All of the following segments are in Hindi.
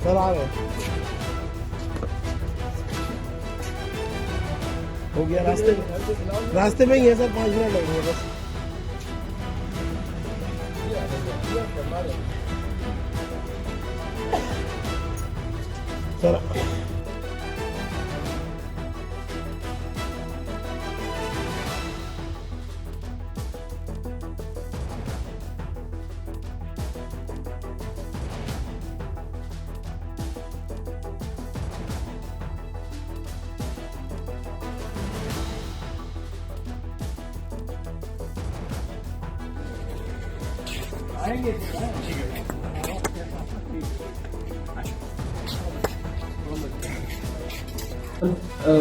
सर आ गए। हो गया, रास्ते में ही है सर, 5 मिनट लगेंगे बस। सर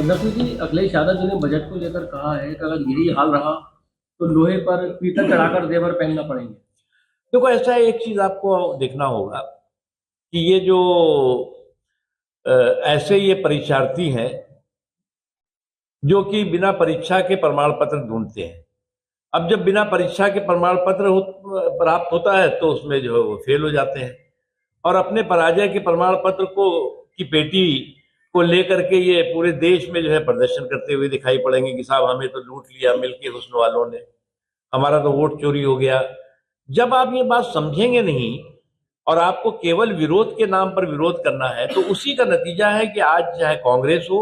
नकवी जी, अखिलेश यादव जी ने बजट को लेकर कहा है कि अगर यही हाल रहा तो लोहे पर पीतल चढ़ाकर जेवर पहनना पड़ेंगे। देखो, ऐसा एक चीज आपको देखना होगा कि ये जो ऐसे ये परीक्षार्थी हैं जो कि बिना परीक्षा के प्रमाण पत्र ढूंढते हैं। अब जब बिना परीक्षा के प्रमाण पत्र प्राप्त होता है तो उसमें जो है वो फेल हो जाते हैं, और अपने पराजय के प्रमाण पत्र को की पेटी को लेकर के ये पूरे देश में जो है प्रदर्शन करते हुए दिखाई पड़ेंगे कि साहब हमें तो लूट लिया मिलके हुस्न वालों ने, हमारा तो वोट चोरी हो गया। जब आप ये बात समझेंगे नहीं और आपको केवल विरोध के नाम पर विरोध करना है, तो उसी का नतीजा है कि आज चाहे कांग्रेस हो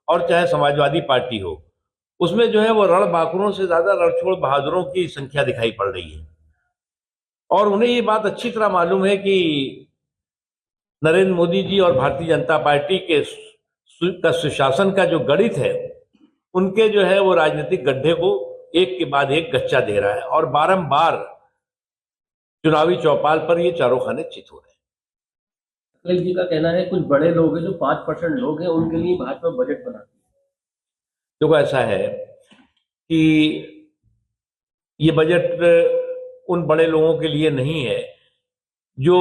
और चाहे समाजवादी पार्टी हो, उसमें जो है वो रणबांकुरों से ज्यादा रणछोड़ बहादुरों की संख्या दिखाई पड़ रही है। और उन्हें ये बात अच्छी तरह मालूम है कि नरेंद्र मोदी जी और भारतीय जनता पार्टी के सुशासन का जो गणित है, उनके जो है वो राजनीतिक गड्ढे को एक के बाद एक गच्चा दे रहा है, और बारंबार चुनावी चौपाल पर ये चारों खाने चित हो रहे हैं। अखिलेश जी का कहना है कुछ बड़े लोग हैं, जो 5% लोग हैं, उनके लिए भाजपा बजट बनाती है। देखो, ऐसा है कि ये बजट उन बड़े लोगों के लिए नहीं है जो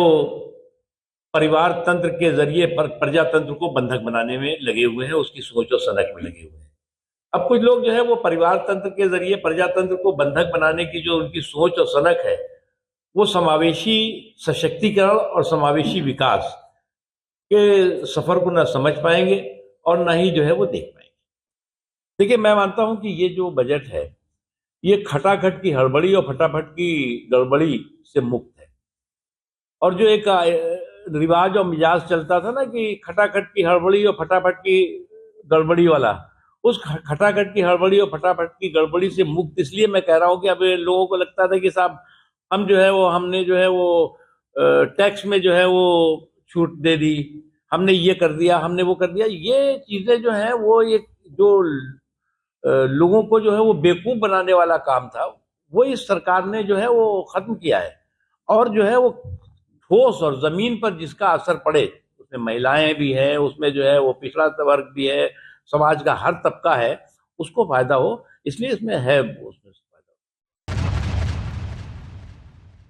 परिवार तंत्र के जरिए प्रजातंत्र को बंधक बनाने में लगे हुए हैं, उसकी सोच और सनक में लगे हुए हैं। अब कुछ लोग जो है वो परिवार तंत्र के जरिए प्रजातंत्र को बंधक बनाने की जो उनकी सोच और सनक है, वो समावेशी सशक्तिकरण और समावेशी विकास के सफर को न समझ पाएंगे और न ही जो है वो देख पाएंगे। देखिए, मैं मानता हूं कि ये जो बजट है ये खटाखट की हड़बड़ी और फटाफट की गड़बड़ी से मुक्त है। और जो एक रिवाज और मिजाज चलता था ना कि खटाखट की हड़बड़ी और फटाफट की गड़बड़ी वाला, उस खटाखट की हड़बड़ी और फटाफट की गड़बड़ी से मुक्त इसलिए मैं कह रहा हूं कि अब लोगों को लगता था कि साहब हम जो है वो हमने जो है वो टैक्स में जो है वो छूट दे दी, हमने ये कर दिया, हमने वो कर दिया। ये चीजें जो है वो ये जो लोगों को जो है वो बेवकूफ बनाने वाला काम था, वो इस सरकार ने जो है वो खत्म किया है। और जो है वो ठोस और जमीन पर जिसका असर पड़े, उसमें महिलाएं भी हैं, उसमें जो है वो पिछड़ा वर्ग भी है, समाज का हर तबका है, उसको फायदा हो, इसलिए इसमें है उसमें